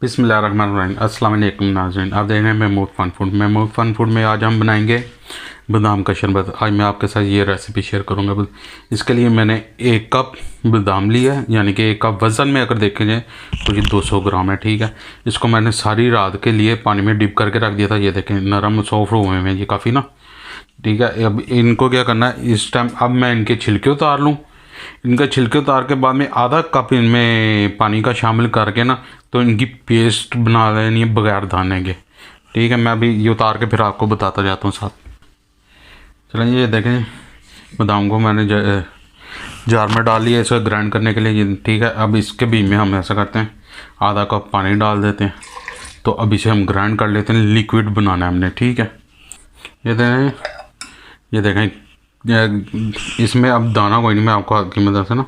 बिस्मिल्लाहिर्रहमानिर्रहीम। अस्सलाम वालेकुम नाज़रीन, आप देख रहे हैं महमूद फ़न फूड। महमूद फ़न फूड में आज हम बनाएंगे बादाम का शरबत। आज मैं आपके साथ ये रेसिपी शेयर करूंगा। इसके लिए मैंने 1 कप बादाम लिया है, यानी कि 1 कप वज़न में अगर देखें जाए तो ये 200 ग्राम है। ठीक है, इसको मैंने सारी रात के लिए पानी में डिप करके रख दिया था। ये देखें नरम सॉफ्ट हुए हैं ये काफ़ी ना। ठीक है, अब इनको क्या करना है इस टाइम, अब मैं इनके छिलके उतार लूँ। इनका छिलके उतार के बाद में आधा कप इनमें पानी का शामिल करके ना, तो इनकी पेस्ट बना लेनी है बगैर दाने के। ठीक है, मैं अभी ये उतार के फिर आपको बताता जाता हूँ साथ। चलें, ये देखें बादाम को मैंने जार में डाल लिया इसे ग्राइंड करने के लिए। ठीक है, अब इसके बीच में हम ऐसा करते हैं, आधा कप पानी डाल देते हैं। तो अब इसे हम ग्राइंड कर लेते हैं, लिक्विड बनाना है हमने। ठीक है, ये देखें इसमें अब दाना कोई नहीं, मैं आपको हाथ की मदद से ना,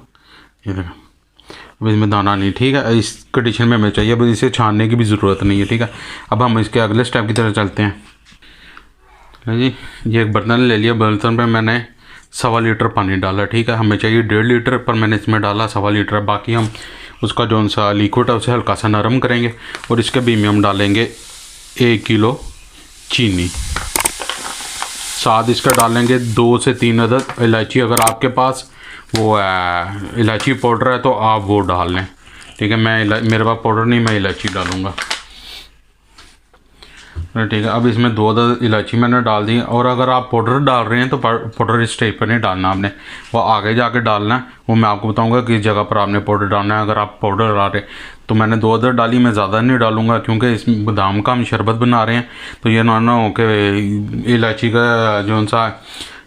ये देखें अब इसमें दाना नहीं। ठीक है, इस कंडीशन में हमें चाहिए। अब इसे छानने की भी ज़रूरत नहीं है। ठीक है, अब हम इसके अगले स्टेप की तरफ चलते हैं। जी, ये एक बर्तन ले लिया। बर्तन पे मैंने 1.25 लीटर पानी डाला। ठीक है, हमें चाहिए 1.5 लीटर, पर मैंने इसमें डाला 1.25 लीटर। बाकी हम उसका जो सा लिक्विड है उसे हल्का सा नरम करेंगे और इसके बीच में हम डालेंगे 1 किलो चीनी। साथ इसका डालेंगे 2 से 3 अदद इलायची। अगर आपके पास वो इलायची पाउडर है तो आप वो डाल लें। ठीक है, मेरे पास पाउडर नहीं, मैं इलायची डालूँगा। ठीक है, अब इसमें 2 अदद इलायची मैंने डाल दी। और अगर आप पाउडर डाल रहे हैं तो पाउडर इस स्टेज पर नहीं डालना आपने, वो आगे जाके डालना है। वो मैं आपको बताऊंगा किस जगह पर आपने पाउडर डालना है। अगर आप पाउडर डाल रहे तो मैंने 2 अदद डाली, मैं ज़्यादा नहीं डालूंगा क्योंकि इस बादाम का हम शरबत बना रहे हैं। तो ये ना हो कि इलायची का जो सा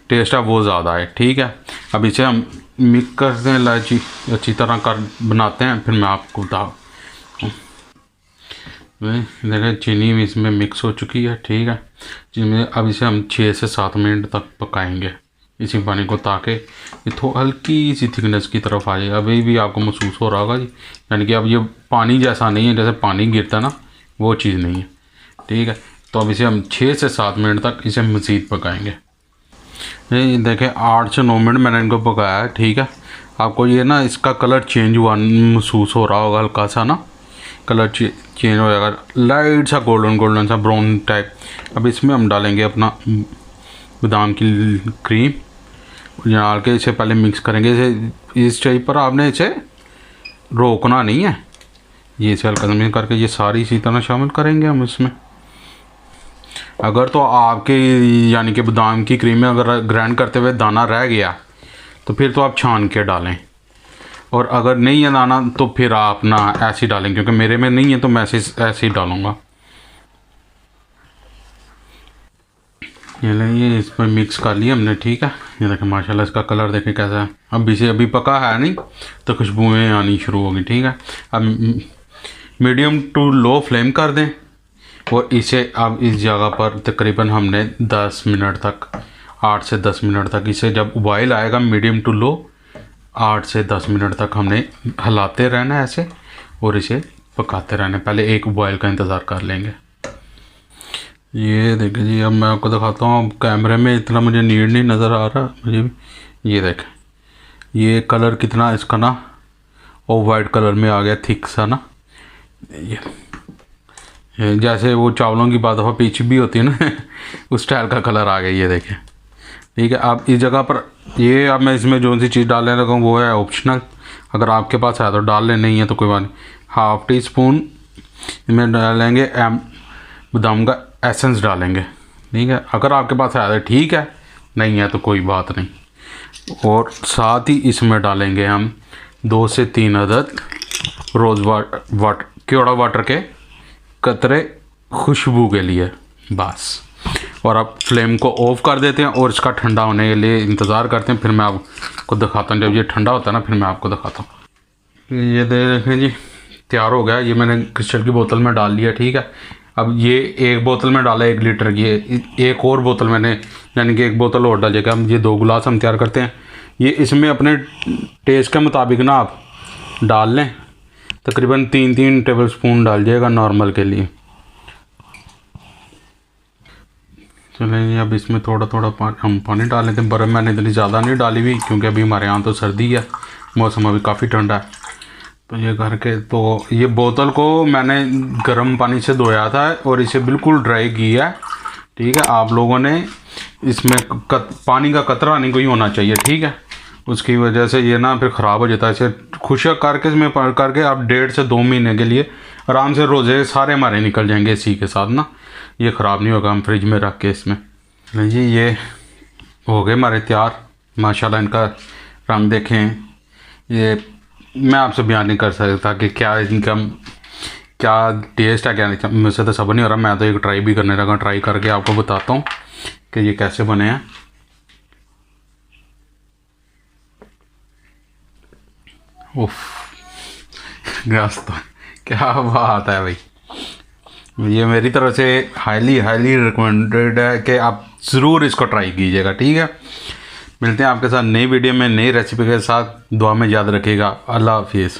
टेस्ट है वो ज़्यादा है। ठीक है, अब इसे हम मिक्स करते हैं, इलायची अच्छी तरह कर बनाते हैं, फिर मैं आपको बताऊँ। देखें चीनी भी इसमें मिक्स हो चुकी है। ठीक है, जिसमें अब इसे हम 6 से 7 मिनट तक पकाएंगे इसी पानी को, ताकि ये थोड़ी हल्की सी थिकनेस की तरफ आ जाए। अभी भी आपको महसूस हो रहा होगा जी, यानी कि अब ये पानी जैसा नहीं है, जैसे पानी गिरता ना वो चीज़ नहीं है। ठीक है, तो अब इसे हम 6 से 7 मिनट तक इसे मज़ीद पकाएंगे। देखें 8 से 9 मिनट मैंने इनको पकाया है। ठीक है, आपको ये ना इसका कलर चेंज हुआ महसूस हो रहा होगा, हल्का सा ना कलर चेंज हो जाएगा, लाइट सा गोल्डन सा ब्राउन टाइप। अब इसमें हम डालेंगे अपना बादाम की क्रीम, डाल के इसे पहले मिक्स करेंगे। इसे इस टाइप पर आपने इसे रोकना नहीं है, ये इसे हल्का मिक्स करके ये सारी इसी तरह शामिल करेंगे हम इसमें। अगर तो आपके यानी कि बादाम की क्रीम में अगर ग्राइंड करते हुए दाना रह गया तो फिर तो आप छान के डालें, और अगर नहीं है दाना तो फिर आप ना ऐसे ही डालें, क्योंकि मेरे में नहीं है तो मैं ऐसे ही डालूँगा। ये इस पर मिक्स कर लिया हमने। ठीक है, ये देखें माशाल्लाह इसका कलर देखें कैसा है। अब इसे अभी पका है नहीं तो खुशबुएँ आनी शुरू होगी। ठीक है, अब मीडियम टू लो फ्लेम कर दें और इसे अब इस जगह पर तकरीबन हमने 10 मिनट तक, 8 से 10 मिनट तक इसे, जब उबाइल आएगा मीडियम टू लो 8 से 10 मिनट तक हमने हिलाते रहना ऐसे और इसे पकाते रहना। पहले एक उबाइल का इंतज़ार कर लेंगे। ये देखिए जी, अब मैं आपको दिखाता हूँ। अब कैमरे में इतना मुझे नीड नहीं नज़र आ रहा मुझे भी। ये देखें ये कलर कितना इसका ना ऑफ वाइट कलर में आ गया, थिक सा ना, ये जैसे वो चावलों की बात हो पीछ भी होती है ना उस स्टाइल का कलर आ गया। ये देखें। ठीक है, अब इस जगह पर ये अब मैं इसमें जो सी चीज़ डालने लगा वो है ऑप्शनल, अगर आपके पास है तो डाल लें, नहीं है तो कोई बात नहीं। 1/2 टीस्पून इसमें डालेंगे बादाम का एसेंस डालेंगे। ठीक है, अगर आपके पास है तो ठीक है, नहीं है तो कोई बात नहीं। और साथ ही इसमें डालेंगे हम 2 से 3 अदद रोज़ वाटर केवड़ा वाटर के कतरे खुशबू के लिए, बस। और अब फ्लेम को ऑफ कर देते हैं और इसका ठंडा होने के लिए इंतज़ार करते हैं। फिर मैं आपको दिखाता हूँ, जब ये ठंडा होता है ना फिर मैं आपको दिखाता हूँ। ये देखें जी तैयार हो गया। ये मैंने क्रिस्टल की बोतल में डाल लिया। ठीक है, अब ये एक बोतल में डाला 1 लीटर की, एक और बोतल मैंने, यानी कि 1 बोतल और डालिएगा। हम ये 2 गिलास हम तैयार करते हैं। ये इसमें अपने टेस्ट के मुताबिक ना आप डाल लें, तकरीबन 3-3 टेबल स्पून डालिएगा नॉर्मल के लिए। चलें, अब इसमें थोड़ा थोड़ा हम पानी डाल लेते हैं। बर्फ़ मैंने इतनी ज़्यादा नहीं डाली हुई क्योंकि अभी हमारे यहाँ तो सर्दी है, मौसम अभी काफ़ी ठंडा है। तो ये करके, तो ये बोतल को मैंने गर्म पानी से धोया था और इसे बिल्कुल ड्राई किया। ठीक है, आप लोगों ने इसमें पानी का कतरा नहीं कोई होना चाहिए। ठीक है, उसकी वजह से ये ना फिर ख़राब हो जाता है। इसे खुशक करके इसमें करके आप 1.5 से 2 महीने के लिए आराम से रोज़े सारे हमारे निकल जाएंगे इसी के साथ ना। ये ख़राब नहीं होगा हम फ्रिज में रख के इसमें। जी ये हो गए हमारे तैयार माशाल्लाह। इनका रंग देखें, ये मैं आपसे बयान नहीं कर सकता कि क्या इनका क्या टेस्ट है, क्या मुझसे तो सब नहीं हो रहा। मैं तो एक ट्राई भी करने लगा, ट्राई करके आपको बताता हूँ कि ये कैसे बने हैं। उफ, गैस तो क्या बात है भाई। ये मेरी तरफ से हाईली रिकमेंडेड है कि आप ज़रूर इसको ट्राई कीजिएगा। ठीक है, मिलते हैं आपके साथ नई वीडियो में नई रेसिपी के साथ। दुआ में याद रखिएगा। अल्लाह हाफिज़।